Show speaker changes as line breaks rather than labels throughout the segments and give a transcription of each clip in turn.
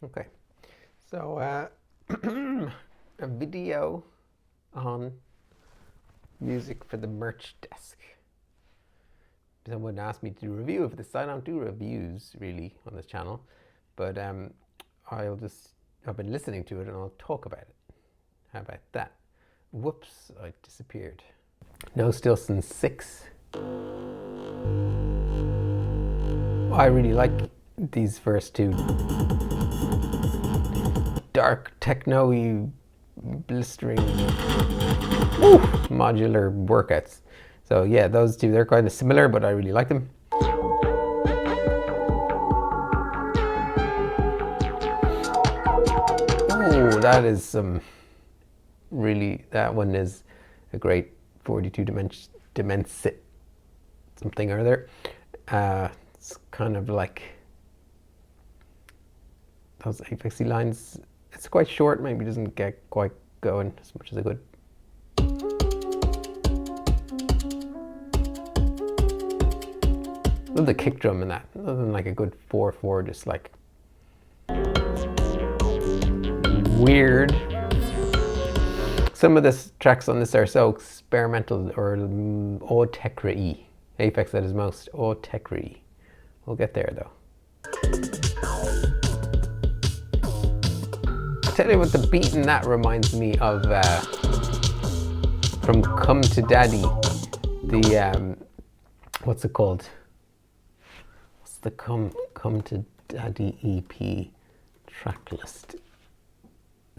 Okay, so a video on music for the merch desk. Someone asked me to do a review of this. I don't do reviews really on this channel, but I've been listening to it and I'll talk about it. How about that? Whoops, I disappeared. No Stilson 6. I really like these first two. Dark techno-y, blistering, modular workouts. So yeah, those two, they're kind of similar, but I really like them. Oh, that is some really, that one is a great 42 dimensity something or other. It's kind of like those aphexy lines. It's quite short, maybe doesn't get quite going as much as it could. Love the kick drum in that. Other than like a good 4/4, just like weird. Some of the tracks on this are so experimental or autechre-y. Aphex at his most autechre-y. We'll get there though. I'll tell you what the beat in that reminds me of from Come to Daddy. The what's it called? What's the Come to Daddy EP track list?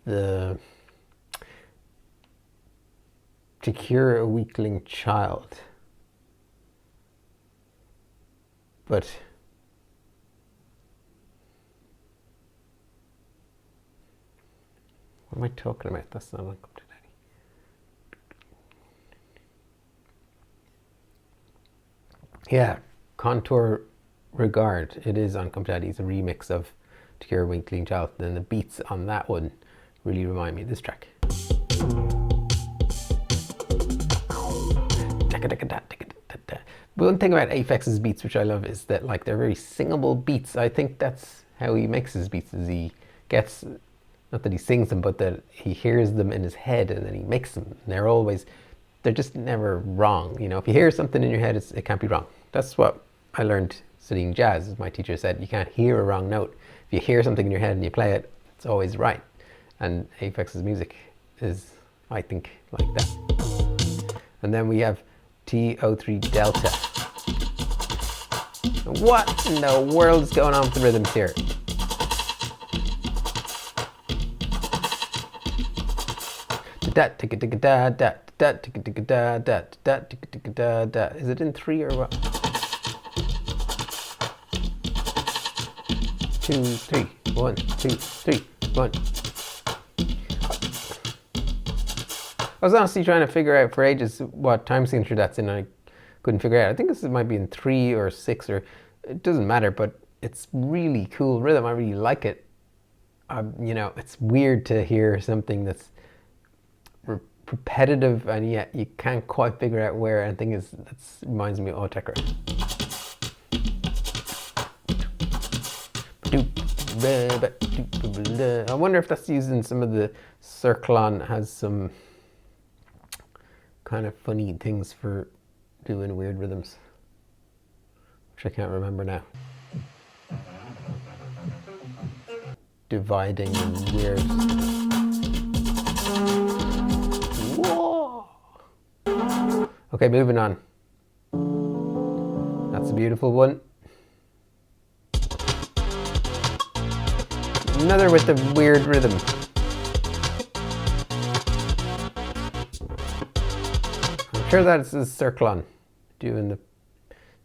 The To Cure a Weakling Child. But what am I talking about? That's not on Come to Daddy. Yeah, Contour Regard. It is on Come to Daddy. It's a remix of To Cure a Weakling Child. And the beats on that one really remind me of this track. One thing about Aphex's beats, which I love, is that like they're very singable beats. I think that's how he makes his beats, is he gets, not that he sings them, but that he hears them in his head and then he makes them. And they're just never wrong. You know, if you hear something in your head, it can't be wrong. That's what I learned studying jazz. As my teacher said, you can't hear a wrong note. If you hear something in your head and you play it, it's always right. And Aphex's music is, I think, like that. And then we have TO3 Delta. What in the world is going on with the rhythms here? Is it in 3 or what? 2, 3, 1, 2, 3, 1. I was honestly trying to figure out for ages what time signature that's in, and I couldn't figure it out. I think this might be in 3 or 6, or it doesn't matter, but it's really cool rhythm. I really like it. You know, it's weird to hear something that's repetitive and yet you can't quite figure out where. And the thing is, that reminds me of autechre. I wonder if that's used in some of the Circlon, has some kind of funny things for doing weird rhythms, which I can't remember now. Dividing and weird. Whoa! Okay, moving on. That's a beautiful one. Another with the weird rhythm. I'm sure that's a Circlon doing the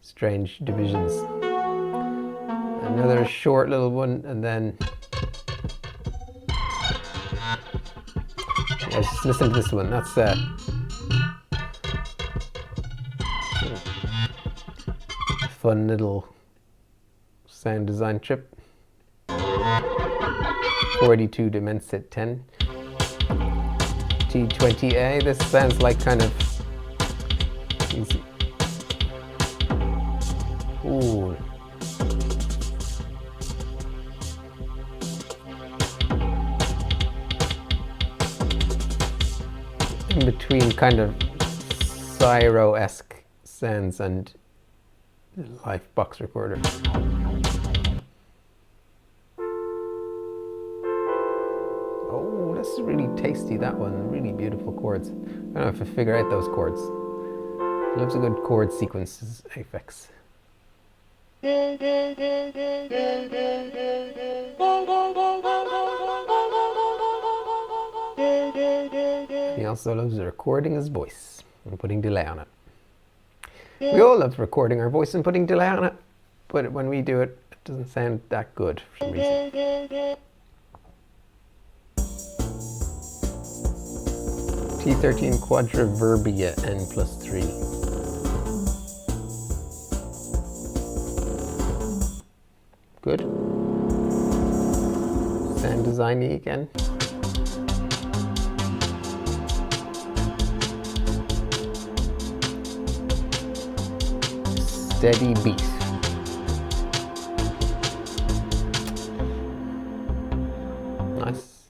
strange divisions. Another short little one, and then let's just listen to this one. That's a fun little sound design trip. 42 dimensity 10. T20A. This sounds like kind of easy. Ooh. between kind of Syro-esque sounds and live box recorder. Oh, this is really tasty, that one. Really beautiful chords. I don't know if I figure out those chords. Loves a good chord sequences, aphex. He also loves recording his voice and putting delay on it. We all love recording our voice and putting delay on it, but when we do it, it doesn't sound that good for some reason. T13 Quadriverbia N+3. Good. Sound designy again. Steady beat. Nice.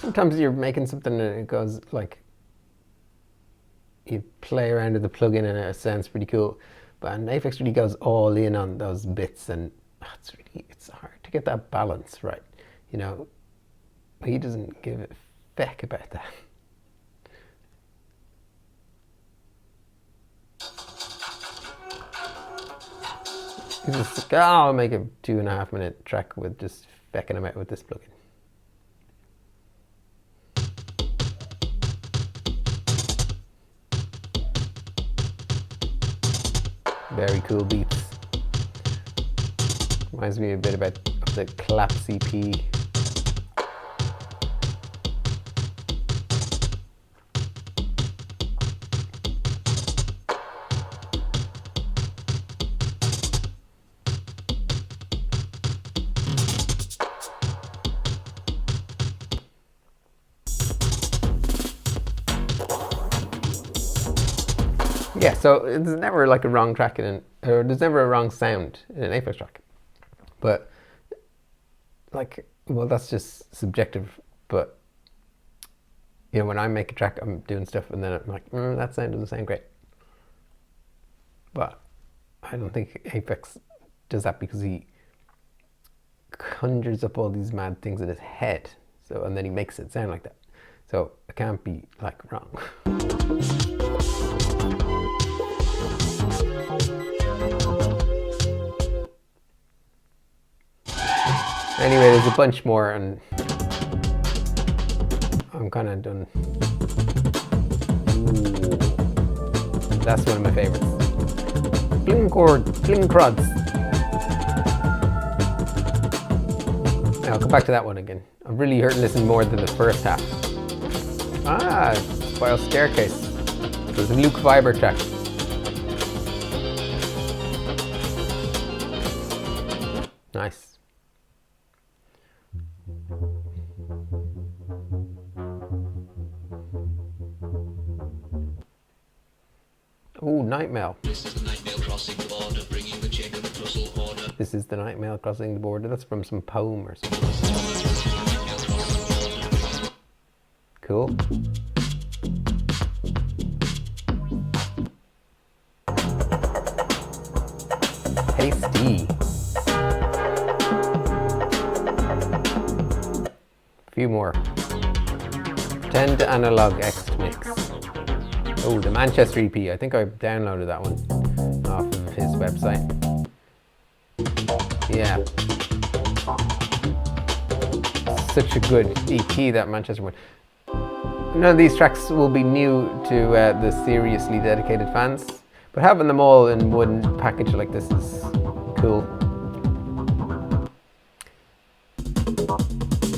Sometimes you're making something and it goes like, you play around with the plugin and it sounds pretty cool, but an aphex really goes all in on those bits, and it's hard to get that balance right, you know. He doesn't give a feck about that. He's just, oh, I'll make a 2.5 minute track with just fecking him out with this plugin. Very cool beats. Reminds me a bit about the Collapse EP. Yeah, so there's never like a wrong track or there's never a wrong sound in an aphex track. But like, well, that's just subjective. But you know, when I make a track, I'm doing stuff, and then I'm like, that sound doesn't sound great. But I don't think aphex does that because he conjures up all these mad things in his head. So, and then he makes it sound like that. So it can't be like wrong. Anyway, there's a bunch more, and I'm kind of done. Ooh, that's one of my favorites. Bling crods. I'll come back to that one again. I've really heard and listened more than the first half. Ah, Spiral Staircase. So it's a Luke Fiber track. Nice. Oh, Nightmail. This is the Nightmail crossing the border, bringing the Jacob Russell order. This is the Nightmail crossing the border. That's from some poem or something. Cool. Tasty. A few more. Pretend Analog X Mix. Oh, the Manchester EP. I think I downloaded that one off of his website. Yeah. Such a good EP, that Manchester one. None of these tracks will be new to the seriously dedicated fans, but having them all in one package like this is cool.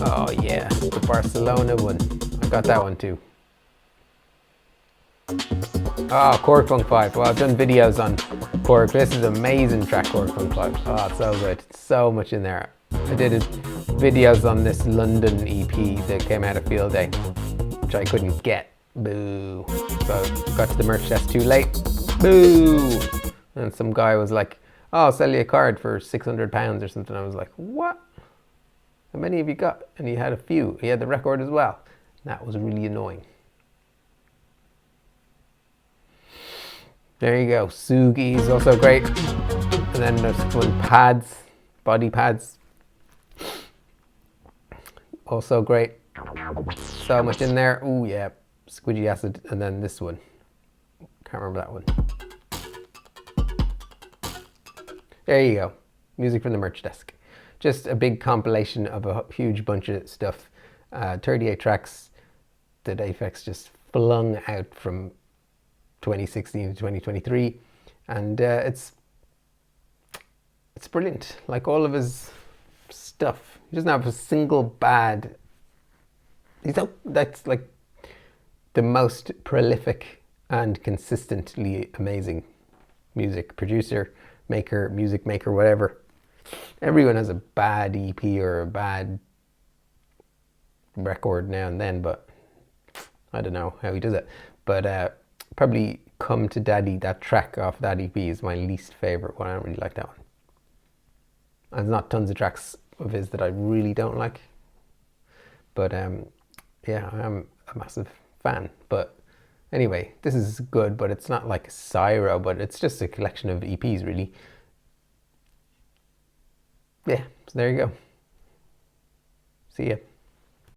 Oh yeah, the Barcelona one. I got that one too. Oh, Korg Funk 5. Well, I've done videos on Korg. This is an amazing track, Korg Funk 5. Oh, it's so good. So much in there. I did videos on this London EP that came out of Field Day, which I couldn't get Boo. So got to the merch desk too late. Boo. And some guy was like, oh, I'll sell you a card for £600 or something. I was like, what? How many have you got? And he had a few. He had the record as well. That was really annoying. There you go. Sugi is also great. And then there's fun pads, body pads. Also great. So much in there. Ooh, yeah. Squidgy acid. And then this one. Can't remember that one. There you go. Music from the merch desk. Just a big compilation of a huge bunch of stuff. 38 tracks that aphex just flung out from 2016 to 2023. And it's brilliant. Like all of his stuff. He doesn't have a single bad... That's like the most prolific and consistently amazing music producer, maker, music maker, whatever. Everyone has a bad EP or a bad record now and then, but I don't know how he does it. But probably Come to Daddy, that track off that EP is my least favorite one. I don't really like that one. There's not tons of tracks of his that I really don't like, but yeah, I'm a massive fan. But anyway, this is good, but it's not like Syro, but it's just a collection of EPs really. Yeah, so there you go. See ya.